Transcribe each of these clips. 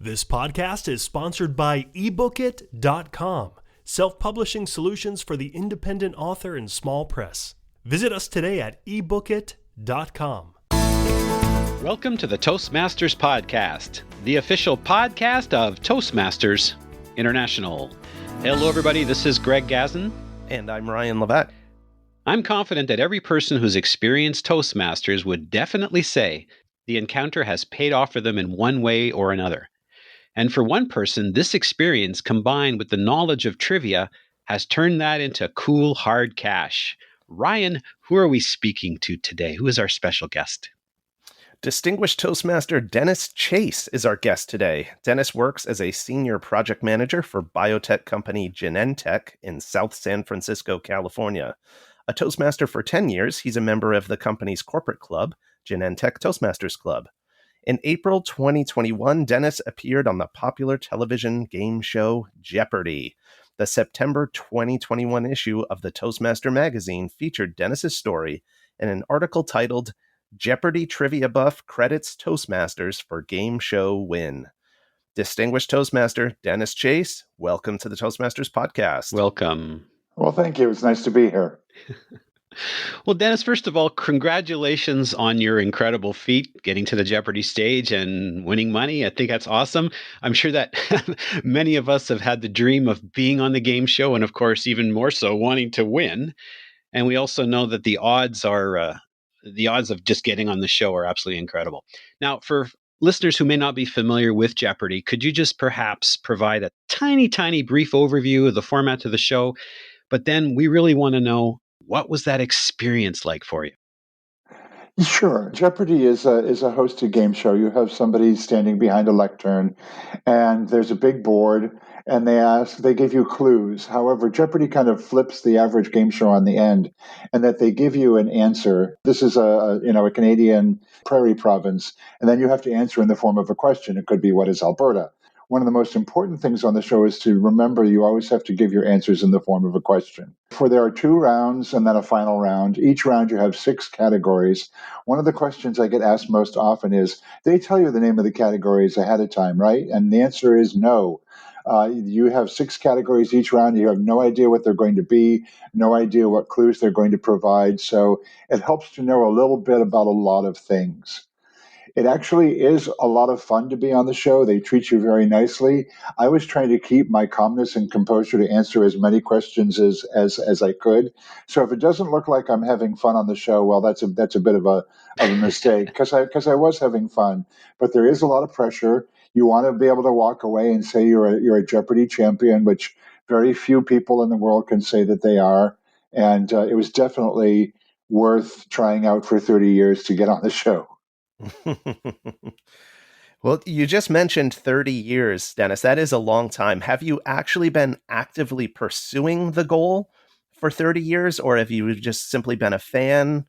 This podcast is sponsored by ebookit.com, self-publishing solutions for the independent author and small press. Visit us today at ebookit.com. Welcome to the Toastmasters Podcast, the official podcast of Toastmasters International. Hello, everybody. This is Greg Gazin. And I'm Ryan Levesque. I'm confident that every person who's experienced Toastmasters would definitely say the encounter has paid off for them in one way or another. And for one person, this experience combined with the knowledge of trivia has turned that into cool, hard cash. Ryan, who are we speaking to today? Who is our special guest? Distinguished Toastmaster Dennis Chase is our guest today. Dennis works as a senior project manager for biotech company Genentech in South San Francisco, California. A Toastmaster for 10 years, he's a member of the company's corporate club, Genentech Toastmasters Club. In April 2021, Dennis appeared on the popular television game show Jeopardy! The September 2021 issue of the Toastmaster magazine featured Dennis's story in an article titled Jeopardy! Trivia Buff Credits Toastmasters for Game Show Win. Distinguished Toastmaster Dennis Chase, welcome to the Toastmasters Podcast. Welcome. Well, thank you. It's nice to be here. Well, Dennis, first of all, congratulations on your incredible feat, getting to the Jeopardy stage and winning money. I think that's awesome. I'm sure that many of us have had the dream of being on the game show and, of course, even more so wanting to win. And we also know that the odds of just getting on the show are absolutely incredible. Now, for listeners who may not be familiar with Jeopardy, could you just perhaps provide a tiny brief overview of the format of the show? But then we really want to know, what was that experience like for you? Sure. Jeopardy is a hosted game show. You have somebody standing behind a lectern, and there's a big board, and they give you clues. However, Jeopardy kind of flips the average game show on the end, and that they give you an answer. This is a Canadian prairie province, and then you have to answer in the form of a question. It could be, what is Alberta? One of the most important things on the show is to remember you always have to give your answers in the form of a question. There are 2 rounds and then a final round. Each round you have 6 categories. One of the questions I get asked most often is, they tell you the name of the categories ahead of time, right? And the answer is no. You have 6 categories each round. You have no idea what they're going to be, no idea what clues they're going to provide. So it helps to know a little bit about a lot of things. It actually is a lot of fun to be on the show. They treat you very nicely. I was trying to keep my calmness and composure to answer as many questions as I could. So if it doesn't look like I'm having fun on the show, well, that's a bit of a mistake, because I was having fun. But there is a lot of pressure. You want to be able to walk away and say you're a Jeopardy champion, which very few people in the world can say that they are. And it was definitely worth trying out for 30 years to get on the show. Well, you just mentioned 30 years, Dennis. That is a long time. Have you actually been actively pursuing the goal for 30 years, or have you just simply been a fan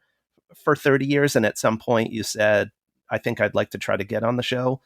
for 30 years and at some point you said, I think I'd like to try to get on the show?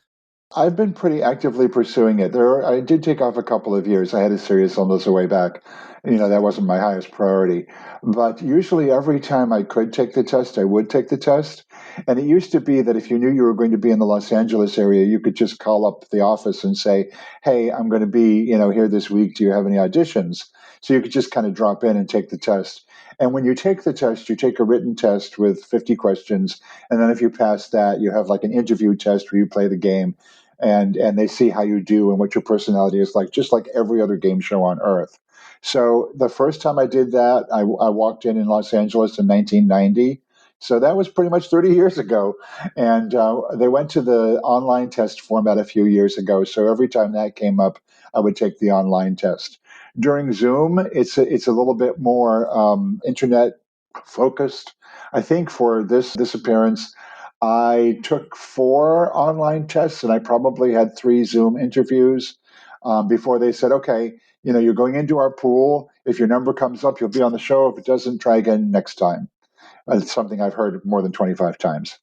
I've been pretty actively pursuing it. I did take off a couple of years. I had a serious illness away back. That wasn't my highest priority. But usually every time I could take the test, I would take the test. And it used to be that if you knew you were going to be in the Los Angeles area, you could just call up the office and say, hey, I'm going to be, here this week. Do you have any auditions? So you could just kind of drop in and take the test. And when you take the test, you take a written test with 50 questions. And then if you pass that, you have like an interview test where you play the game. And they see how you do and what your personality is like, just like every other game show on earth. So the first time I did that, I walked in Los Angeles in 1990. So that was pretty much 30 years ago. And they went to the online test format a few years ago. So every time that came up, I would take the online test. During Zoom, it's a little bit more internet focused. I think for this appearance, I took 4 online tests, and I probably had 3 Zoom interviews before they said, okay, you're going into our pool. If your number comes up, you'll be on the show. If it doesn't, try again next time. It's something I've heard more than 25 times.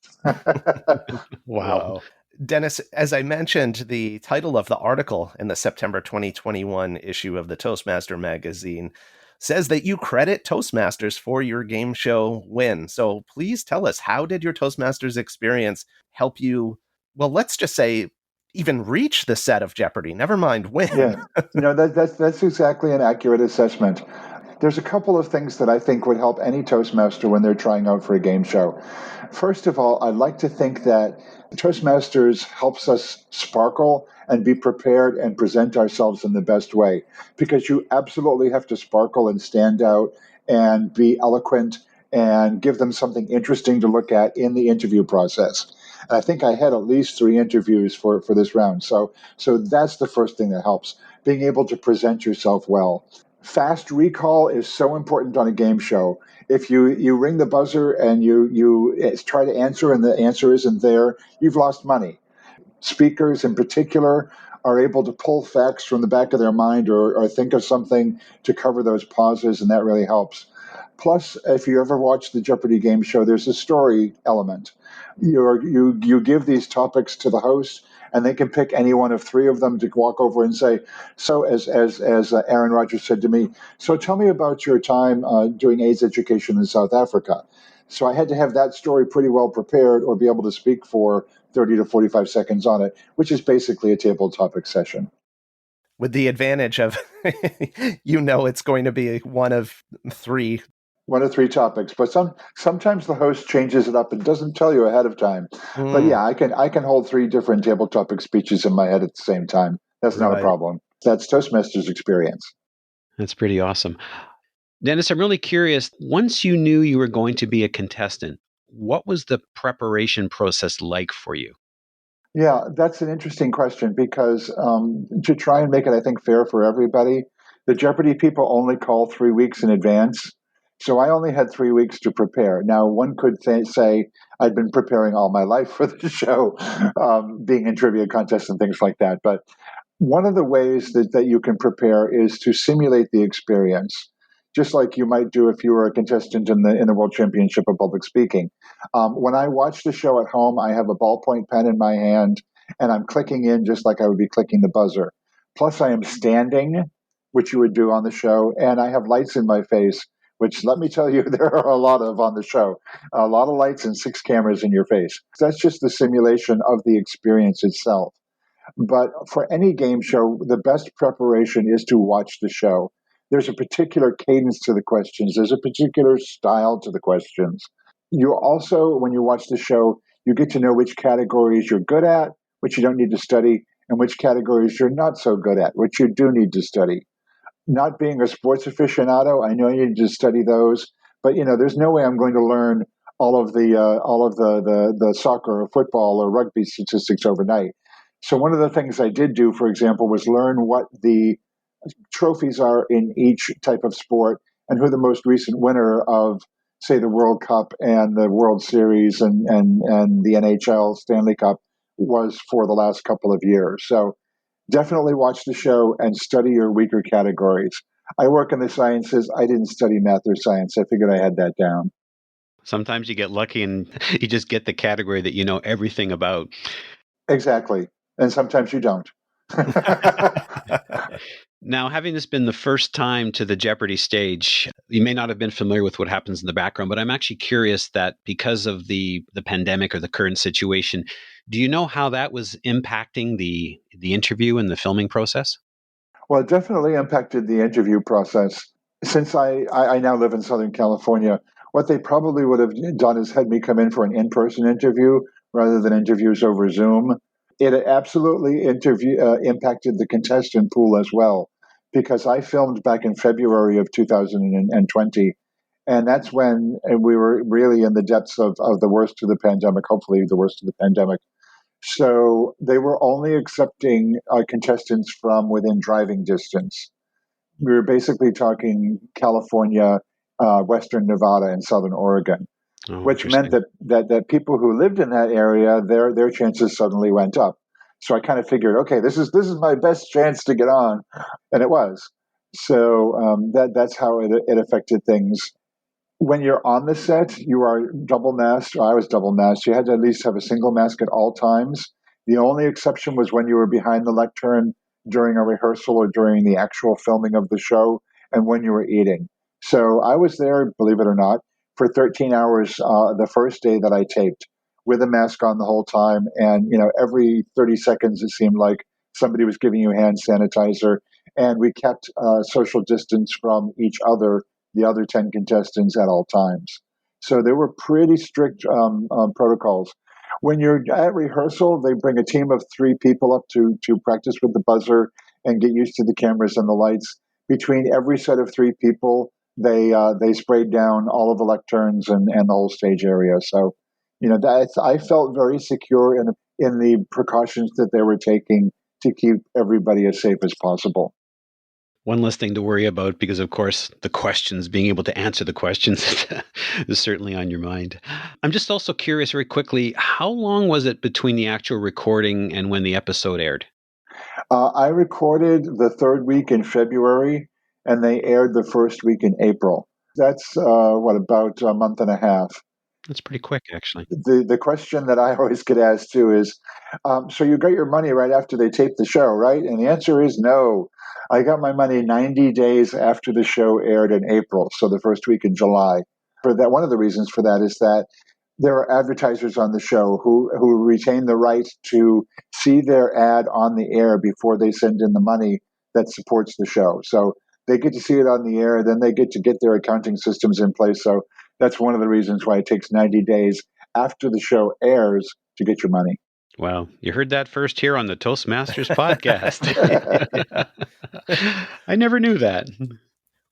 Wow. Dennis, as I mentioned, the title of the article in the September 2021 issue of the Toastmaster magazine says that you credit Toastmasters for your game show win. So please tell us, how did your Toastmasters experience help you, well, let's just say, even reach the set of Jeopardy, never mind win. Yeah, that's exactly an accurate assessment. There's a couple of things that I think would help any Toastmaster when they're trying out for a game show. First of all, I'd like to think that Toastmasters helps us sparkle and be prepared and present ourselves in the best way, because you absolutely have to sparkle and stand out and be eloquent and give them something interesting to look at in the interview process. And I think I had at least 3 interviews for this round. So that's the first thing that helps, being able to present yourself well. Fast recall is so important on a game show. If you ring the buzzer and you try to answer and the answer isn't there, you've lost money. Speakers in particular are able to pull facts from the back of their mind or think of something to cover those pauses, and that really helps. Plus, if you ever watch the Jeopardy game show, there's a story element. You give these topics to the host, and they can pick any one of 3 of them to walk over and say, so as Aaron Rodgers said to me, so tell me about your time doing AIDS education in South Africa. So I had to have that story pretty well prepared or be able to speak for 30 to 45 seconds on it, which is basically a table topic session. With the advantage of, it's going to be one of 3. 1 of 3 topics, but sometimes the host changes it up and doesn't tell you ahead of time. But yeah, I can hold 3 different table topic speeches in my head at the same time. That's not a problem. That's Toastmasters experience. That's pretty awesome. Dennis, I'm really curious. Once you knew you were going to be a contestant, what was the preparation process like for you? Yeah, that's an interesting question, because to try and make it, I think, fair for everybody, the Jeopardy people only call 3 weeks in advance. So I only had 3 weeks to prepare. Now, one could say I'd been preparing all my life for the show, being in trivia contests and things like that. But one of the ways that you can prepare is to simulate the experience, just like you might do if you were a contestant in the World Championship of Public Speaking. When I watch the show at home, I have a ballpoint pen in my hand, and I'm clicking in just like I would be clicking the buzzer. Plus, I am standing, which you would do on the show, and I have lights in my face, which, let me tell you, there are a lot of on the show. A lot of lights and 6 cameras in your face. That's just the simulation of the experience itself. But for any game show, the best preparation is to watch the show. There's a particular cadence to the questions. There's a particular style to the questions. You also, when you watch the show, you get to know which categories you're good at, which you don't need to study, and which categories you're not so good at, which you do need to study. Not being a sports aficionado, I know you need to study those, but there's no way I'm going to learn all of the soccer or football or rugby statistics overnight. So one of the things I did do, for example, was learn what the trophies are in each type of sport and who the most recent winner of, say, the World Cup and the World Series and the NHL Stanley Cup was for the last couple of years. So definitely watch the show and study your weaker categories. I work in the sciences. I didn't study math or science. I figured I had that down. Sometimes you get lucky and you just get the category that you know everything about. Exactly. And sometimes you don't. Now, having this been the first time to the Jeopardy stage, you may not have been familiar with what happens in the background, but I'm actually curious that because of the pandemic or the current situation, do you know how that was impacting the interview and the filming process? Well, it definitely impacted the interview process. Since I now live in Southern California, what they probably would have done is had me come in for an in-person interview rather than interviews over Zoom. It absolutely impacted the contestant pool as well, because I filmed back in February of 2020, and that's when we were really in the depths of the worst of the pandemic, hopefully the worst of the pandemic. So they were only accepting contestants from within driving distance. We were basically talking California, Western Nevada, and Southern Oregon, Oh, which meant interesting. that people who lived in that area, their chances suddenly went up. So I kind of figured, okay, this is my best chance to get on, and it was. So that's how it affected things. When you're on the set, you are double masked. I was double masked. You had to at least have a single mask at all times. The only exception was when you were behind the lectern during a rehearsal or during the actual filming of the show, and when you were eating. So I was there, believe it or not, for 13 hours the first day that I taped. with a mask on the whole time. And, every 30 seconds, it seemed like somebody was giving you hand sanitizer. And we kept social distance from each other, the other 10 contestants, at all times. So there were pretty strict protocols. When you're at rehearsal, they bring a team of 3 people up to practice with the buzzer and get used to the cameras and the lights. Between every set of 3 people, they sprayed down all of the lecterns and the whole stage area. So, I felt very secure in the precautions that they were taking to keep everybody as safe as possible. One less thing to worry about because, of course, the questions, being able to answer the questions is certainly on your mind. I'm just also curious very quickly, how long was it between the actual recording and when the episode aired? I recorded the 3rd week in February, and they aired the 1st week in April. That's, about a month and a half. That's pretty quick, actually. The question that I always get asked too is, so you got your money right after they taped the show, right? And the answer is no. I got my money 90 days after the show aired in April, so the 1st week in July. For that, one of the reasons for that is that there are advertisers on the show who retain the right to see their ad on the air before they send in the money that supports the show. So they get to see it on the air, then they get to get their accounting systems in place. So that's one of the reasons why it takes 90 days after the show airs to get your money. Wow. You heard that first here on the Toastmasters podcast. I never knew that.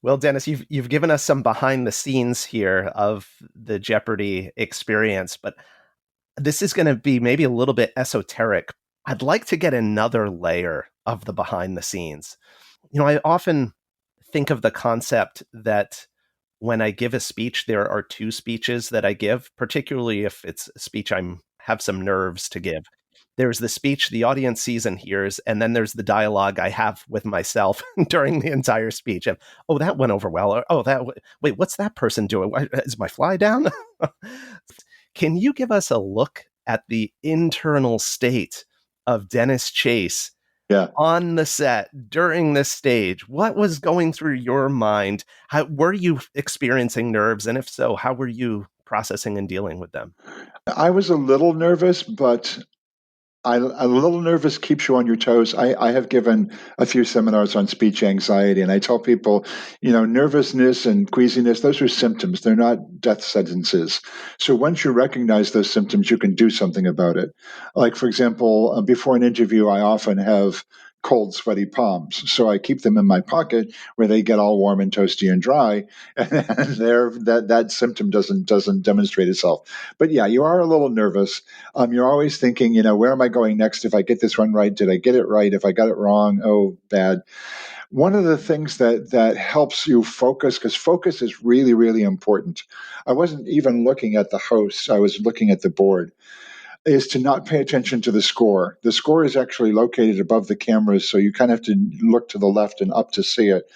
Well, Dennis, you've given us some behind the scenes here of the Jeopardy experience, but this is going to be maybe a little bit esoteric. I'd like to get another layer of the behind the scenes. I often think of the concept that when I give a speech, there are 2 speeches that I give, particularly if it's a speech I have some nerves to give. There's the speech the audience sees and hears, and then there's the dialogue I have with myself during the entire speech. And, oh, that went over well. Or, oh, wait, what's that person doing? Is my fly down? Can you give us a look at the internal state of Dennis Chase on the set during this stage? What was going through your mind? How were you experiencing nerves? And if so, how were you processing and dealing with them? I was a little nervous, but a little nervous keeps you on your toes. I have given a few seminars on speech anxiety, and I tell people, nervousness and queasiness, those are symptoms. They're not death sentences. So once you recognize those symptoms, you can do something about it. Like, for example, before an interview, I often have cold, sweaty palms. So I keep them in my pocket where they get all warm and toasty and dry, and that symptom doesn't demonstrate itself. But yeah, you are a little nervous. You're always thinking, where am I going next? If I get this one right, did I get it right? If I got it wrong, oh, bad. One of the things that helps you focus, because focus is really, really important. I wasn't even looking at the hosts. I was looking at the board, is to not pay attention to the score. The score is actually located above the cameras, so you kind of have to look to the left and up to see it.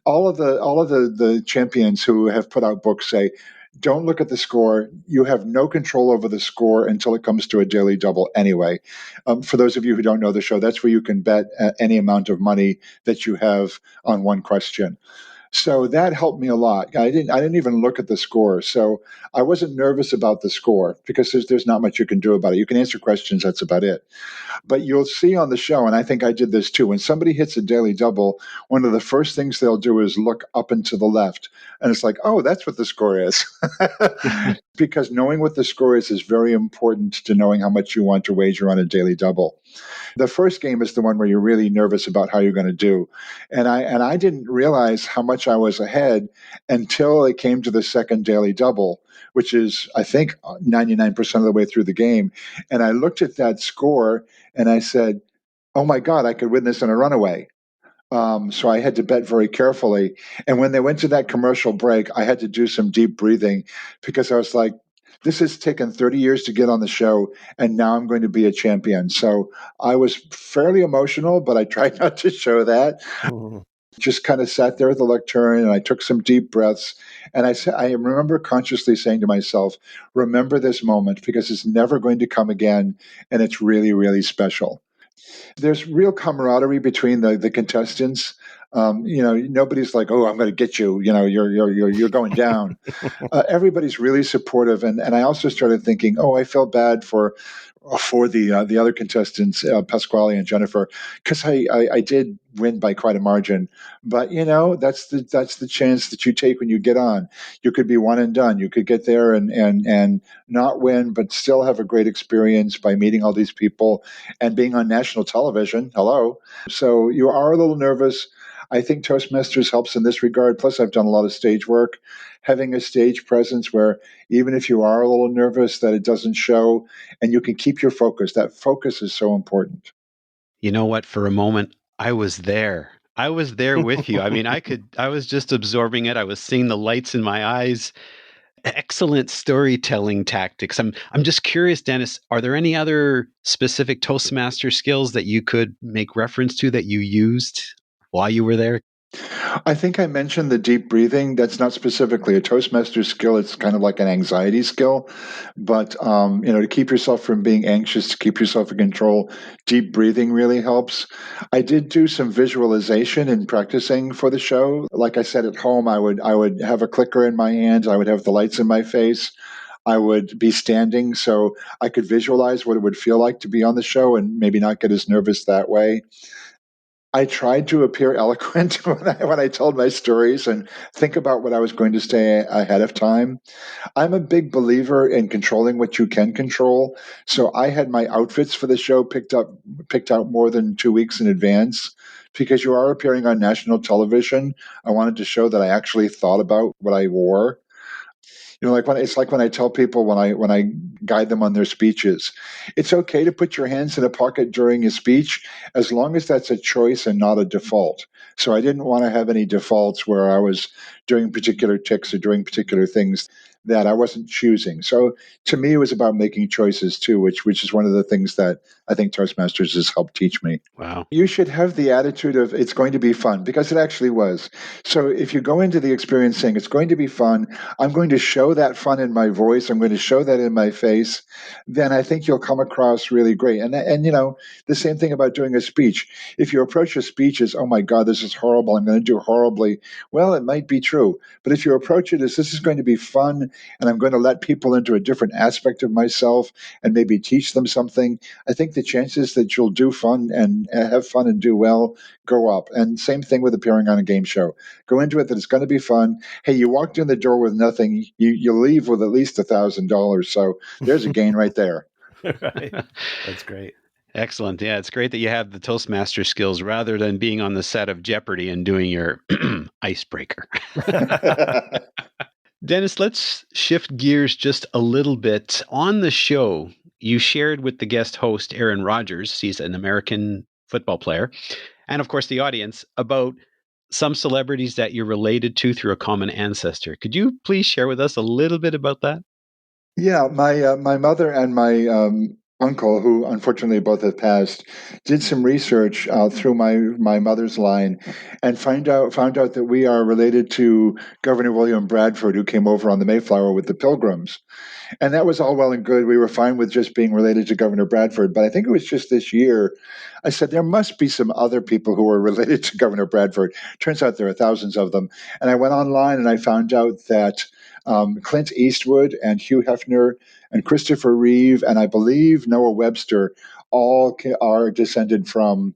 All of the champions who have put out books say, don't look at the score. You have no control over the score until it comes to a daily double anyway. For those of you who don't know the show, that's where you can bet any amount of money that you have on one question. So that helped me a lot. I didn't even look at the score. So I wasn't nervous about the score because there's not much you can do about it. You can answer questions, that's about it. But you'll see on the show, and I think I did this too, when somebody hits a daily double, one of the first things they'll do is look up and to the left. And it's like, oh, that's what the score is. Because knowing what the score is very important to knowing how much you want to wager on a daily double. The first game is the one where you're really nervous about how you're going to do. And I didn't realize how much I was ahead until it came to the second daily double, which is, I think, 99% of the way through the game. And I looked at that score and I said, oh my God, I could win this in a runaway. So I had to bet very carefully. And when they went to that commercial break, I had to do some deep breathing because I was like, this has taken 30 years to get on the show, and now I'm going to be a champion. So I was fairly emotional, but I tried not to show that. Mm-hmm. Just kind of sat there at the lectern, and I took some deep breaths. And I remember consciously saying to myself, remember this moment because it's never going to come again, and it's really, really special. There's real camaraderie between the contestants. Nobody's like, "Oh, I'm going to get you." You're going down. Everybody's really supportive, and I also started thinking, oh, I felt bad for the other contestants, Pasquale and Jennifer, because I did win by quite a margin. But that's the chance that you take when you get on. You could be one and done. You could get there and not win, but still have a great experience by meeting all these people and being on national television. Hello, so you are a little nervous. I think Toastmasters helps in this regard. Plus, I've done a lot of stage work. Having a stage presence where even if you are a little nervous, that it doesn't show, and you can keep your focus. That focus is so important. You know what? For a moment, I was there. I was there with you. I mean, I was just absorbing it. I was seeing the lights in my eyes. Excellent storytelling tactics. I'm just curious, Dennis, are there any other specific Toastmaster skills that you could make reference to that you used while you were there? I think I mentioned the deep breathing. That's not specifically a Toastmaster skill. It's kind of like an anxiety skill. But, to keep yourself from being anxious, to keep yourself in control, deep breathing really helps. I did do some visualization in practicing for the show. Like I said, at home, I would have a clicker in my hands. I would have the lights in my face. I would be standing so I could visualize what it would feel like to be on the show and maybe not get as nervous that way. I tried to appear eloquent when I told my stories and think about what I was going to say ahead of time. I'm a big believer in controlling what you can control. So I had my outfits for the show picked out more than 2 weeks in advance because you are appearing on national television. I wanted to show that I actually thought about what I wore. It's like when I tell people when I guide them on their speeches, it's okay to put your hands in a pocket during a speech as long as that's a choice and not a default. So I didn't want to have any defaults where I was doing particular ticks or doing particular things that I wasn't choosing. So to me, it was about making choices too, which is one of the things that I think Toastmasters has helped teach me. Wow. You should have the attitude of it's going to be fun because it actually was. So if you go into the experience saying it's going to be fun, I'm going to show that fun in my voice, I'm going to show that in my face, then I think you'll come across really great. And the same thing about doing a speech. If you approach a speech as, oh my God, this is horrible, I'm going to do horribly, well, it might be true. But if you approach it as this is going to be fun and I'm going to let people into a different aspect of myself and maybe teach them something, I think the chances that you'll do fun and have fun and do well go up. And same thing with appearing on a game show. Go into it that it's going to be fun. Hey, you walked in the door with nothing. You leave with at least $1,000. So there's a gain right there. Right. That's great. Excellent. Yeah, it's great that you have the Toastmaster skills rather than being on the set of Jeopardy and doing your icebreaker. Dennis, let's shift gears just a little bit. On the show, you shared with the guest host, Aaron Rodgers, he's an American football player, and of course the audience, about some celebrities that you're related to through a common ancestor. Could you please share with us a little bit about that? Yeah, my mother and my uncle, who unfortunately both have passed, did some research through my mother's line, and found out that we are related to Governor William Bradford, who came over on the Mayflower with the Pilgrims. And that was all well and good. We were fine with just being related to Governor Bradford. But I think it was just this year, I said, there must be some other people who are related to Governor Bradford. Turns out there are thousands of them. And I went online and I found out that Clint Eastwood and Hugh Hefner and Christopher Reeve and I believe Noah Webster all are descended from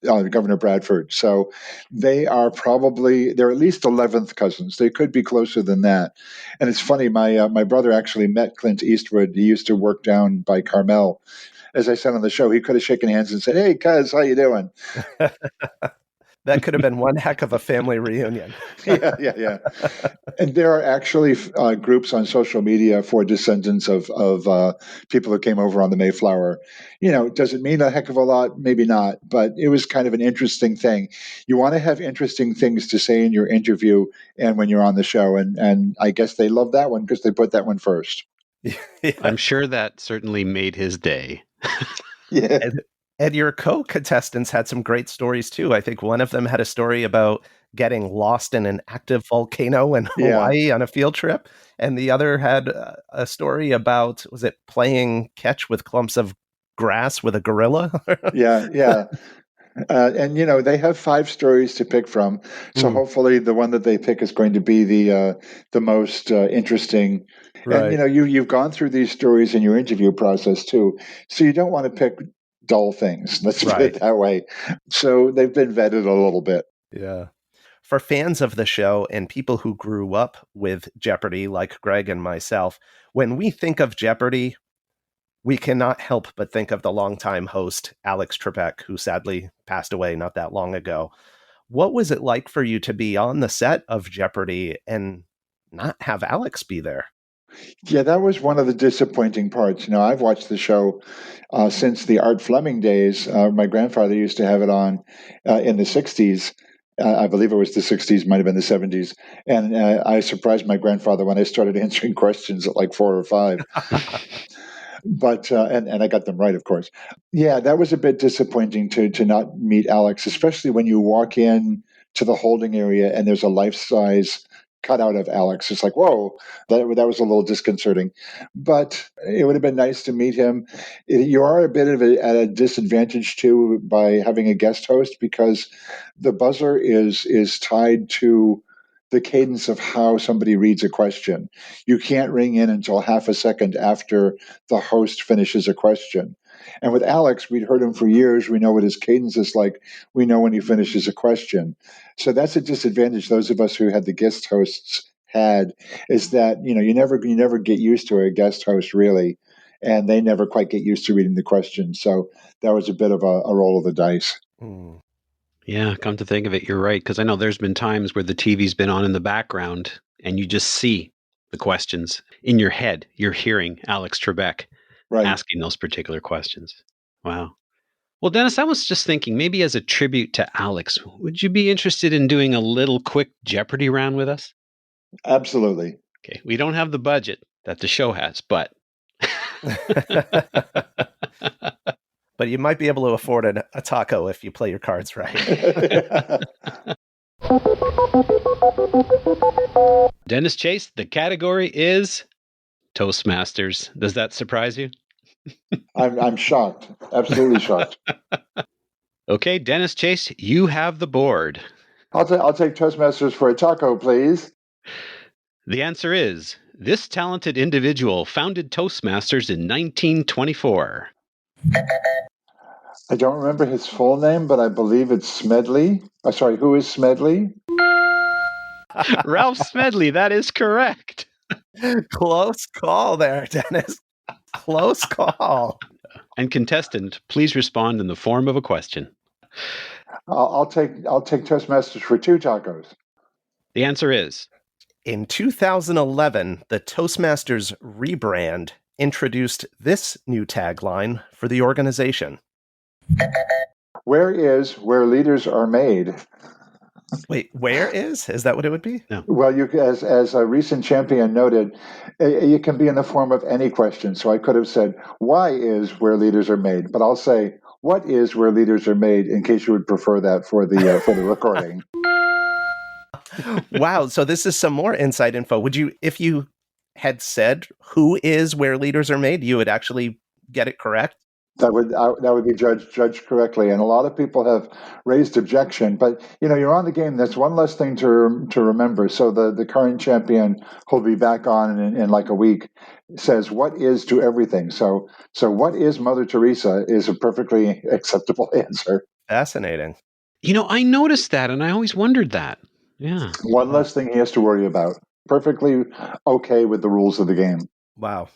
Governor Bradford. So they're at least 11th cousins. They could be closer than that. And it's funny, my brother actually met Clint Eastwood. He used to work down by Carmel. As I said on the show, he could have shaken hands and said, "Hey, cuz, how you doing?" That could have been one heck of a family reunion. Yeah. And there are actually groups on social media for descendants of people who came over on the Mayflower. Does it mean a heck of a lot? Maybe not, but it was kind of an interesting thing. You want to have interesting things to say in your interview and when you're on the show, and I guess they love that one because they put that one first. Yeah. I'm sure that certainly made his day. Yeah. And your co-contestants had some great stories too. I think one of them had a story about getting lost in an active volcano in Hawaii on a field trip. And the other had a story about, was it playing catch with clumps of grass with a gorilla. Yeah. And they have 5 stories to pick from, so hopefully the one that they pick is going to be the most interesting. And Right. you've gone through these stories in your interview process too, so you don't want to pick dull things. Let's put Right. it that way. So they've been vetted a little bit. Yeah. For fans of the show and people who grew up with Jeopardy, like Greg and myself, when we think of Jeopardy, we cannot help but think of the longtime host, Alex Trebek, who sadly passed away not that long ago. What was it like for you to be on the set of Jeopardy and not have Alex be there? Yeah, that was one of the disappointing parts. I've watched the show since the Art Fleming days. My grandfather used to have it on in the 60s. I believe it was the 60s, might have been the 70s. And I surprised my grandfather when I started answering questions at like 4 or 5. But and I got them right, of course. Yeah, that was a bit disappointing to not meet Alex, especially when you walk in to the holding area and there's a life-size cutout of Alex. It's like, whoa, that was a little disconcerting. But it would have been nice to meet him. You are a bit at a disadvantage too by having a guest host, because the buzzer is tied to the cadence of how somebody reads a question. You can't ring in until half a second after the host finishes a question. And with Alex, we'd heard him for years. We know what his cadence is like. We know when he finishes a question. So that's a disadvantage those of us who had the guest hosts had, is that you never get used to a guest host really, and they never quite get used to reading the question. So that was a bit of a roll of the dice. Mm. Yeah, come to think of it, you're right. Because I know there's been times where the TV's been on in the background and you just see the questions in your head. You're hearing Alex Trebek Right. asking those particular questions. Wow. Well, Dennis, I was just thinking, maybe as a tribute to Alex, would you be interested in doing a little quick Jeopardy round with us? Absolutely. Okay. We don't have the budget that the show has, but But you might be able to afford a taco if you play your cards right. Dennis Chase, the category is Toastmasters. Does that surprise you? I'm shocked. Absolutely shocked. Okay, Dennis Chase, you have the board. I'll take Toastmasters for a taco, please. The answer is, this talented individual founded Toastmasters in 1924. I don't remember his full name, but I believe it's Smedley. Sorry, who is Smedley? Ralph Smedley, that is correct. Close call there, Dennis. Close call. And contestant, please respond in the form of a question. I'll take Toastmasters for 2 tacos. The answer is, in 2011, the Toastmasters rebrand introduced this new tagline for the organization. Where leaders are made? Wait, where is? Is that what it would be? No. Well, as a recent champion noted, it can be in the form of any question. So I could have said, why is where leaders are made? But I'll say, what is where leaders are made, in case you would prefer that for the recording. Wow. So this is some more inside info. Would you, if you had said who is where leaders are made, you would actually get it correct? That would be judged correctly, and a lot of people have raised objection. But you're on the game. That's one less thing to remember. So the current champion, who'll be back on in like a week, says what is to everything. So what is Mother Teresa is a perfectly acceptable answer. Fascinating. I noticed that, and I always wondered that. Yeah. One less thing he has to worry about. Perfectly okay with the rules of the game. Wow.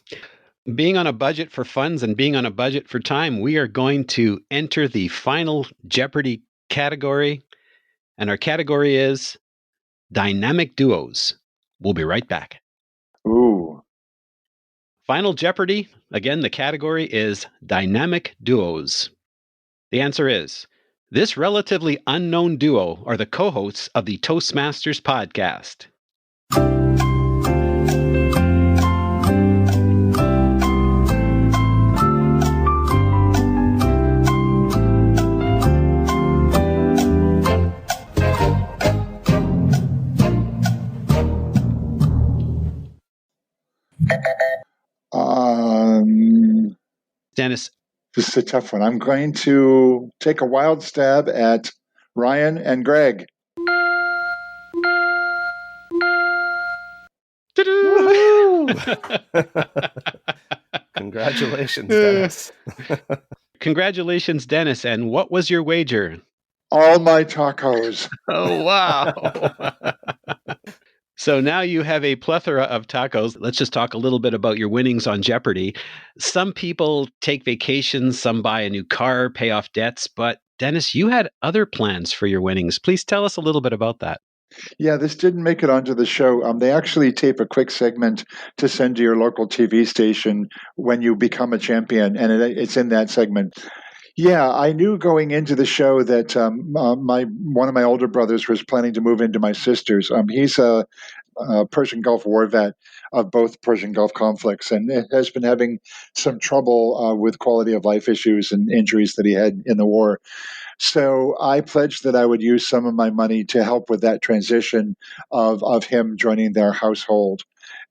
Being on a budget for funds and being on a budget for time, we are going to enter the final Jeopardy category. And our category is Dynamic Duos. We'll be right back. Ooh. Final Jeopardy. Again, the category is Dynamic Duos. The answer is, this relatively unknown duo are the co-hosts of the Toastmasters podcast. Dennis, This is a tough one. I'm going to take a wild stab at Ryan and Greg. Congratulations, Dennis. Congratulations, Dennis. And what was your wager? All my tacos. Oh, wow. So now you have a plethora of tacos. Let's just talk a little bit about your winnings on Jeopardy. Some people take vacations, some buy a new car, pay off debts, but Dennis, you had other plans for your winnings. Please tell us a little bit about that. Yeah, this didn't make it onto the show. They actually tape a quick segment to send to your local TV station when you become a champion, and it's in that segment. Yeah, I knew going into the show that one of my older brothers was planning to move into my sister's. He's a Persian Gulf war vet of both Persian Gulf conflicts, and has been having some trouble with quality of life issues and injuries that he had in the war. So I pledged that I would use some of my money to help with that transition of him joining their household.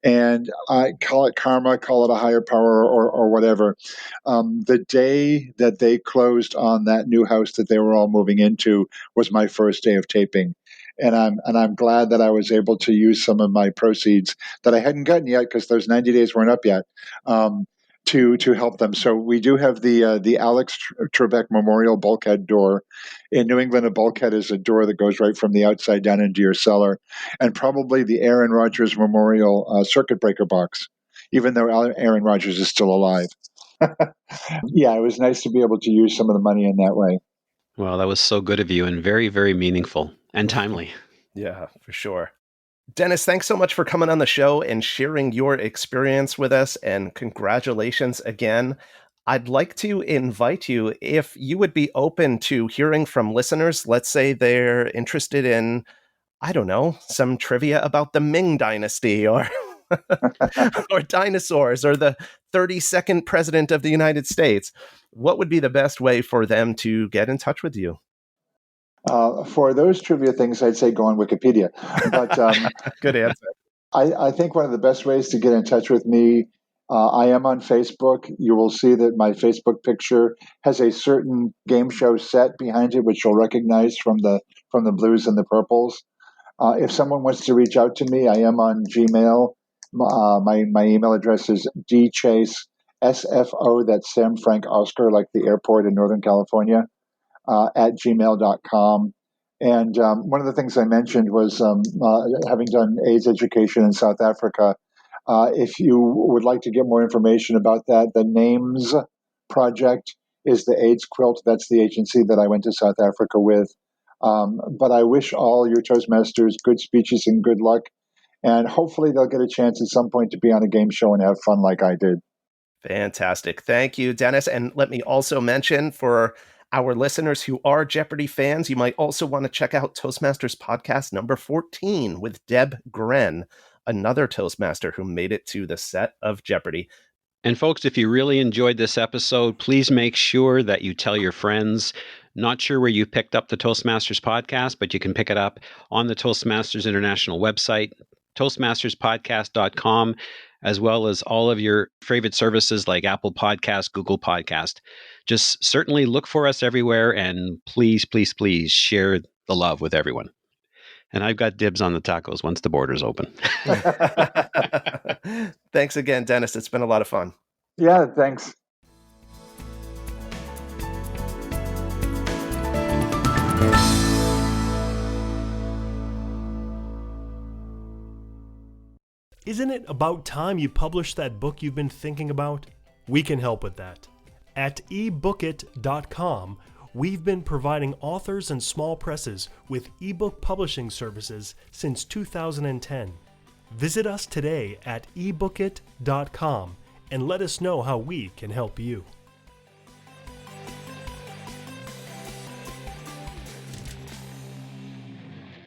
And I call it karma, call it a higher power, or whatever. The day that they closed on that new house that they were all moving into was my first day of taping. And I'm glad that I was able to use some of my proceeds that I hadn't gotten yet, because those 90 days weren't up yet, to help them. So we do have the Alex Trebek Memorial bulkhead door. In New England, a bulkhead is a door that goes right from the outside down into your cellar, and probably the Aaron Rodgers Memorial circuit breaker box, even though Aaron Rodgers is still alive. Yeah, it was nice to be able to use some of the money in that way. Well, that was so good of you and very, very meaningful and timely. Yeah, for sure. Dennis, thanks so much for coming on the show and sharing your experience with us, and congratulations again. I'd like to invite you, if you would be open to hearing from listeners. Let's say they're interested in, I don't know, some trivia about the Ming Dynasty or or dinosaurs or the 32nd president of the United States. What would be the best way for them to get in touch with you? For those trivia things, I'd say go on Wikipedia. But Good answer. I think one of the best ways to get in touch with me, I am on Facebook. You will see that my Facebook picture has a certain game show set behind it, which you'll recognize from the blues and the purples. If someone wants to reach out to me, I am on Gmail. My email address is DChaseSFO, that's Sam Frank Oscar, like the airport in Northern California, at gmail.com. And one of the things I mentioned was having done AIDS education in South Africa. If you would like to get more information about that, the NAMES project is the AIDS quilt. That's the agency that I went to South Africa with. But I wish all your Toastmasters good speeches and good luck. And hopefully they'll get a chance at some point to be on a game show and have fun like I did. Fantastic. Thank you, Dennis. And let me also mention, for our listeners who are Jeopardy fans, you might also want to check out Toastmasters podcast number 14 with Deb Gren, another Toastmaster who made it to the set of Jeopardy. And folks, if you really enjoyed this episode, please make sure that you tell your friends. Not sure where you picked up the Toastmasters podcast, but you can pick it up on the Toastmasters International website, toastmasterspodcast.com, as well as all of your favorite services like Apple Podcast, Google Podcast. Just certainly look for us everywhere, and please, please, please share the love with everyone. And I've got dibs on the tacos once the borders open. Thanks again, Dennis. It's been a lot of fun. Yeah, thanks. Isn't it about time you published that book you've been thinking about? We can help with that. At ebookit.com, we've been providing authors and small presses with ebook publishing services since 2010. Visit us today at ebookit.com and let us know how we can help you.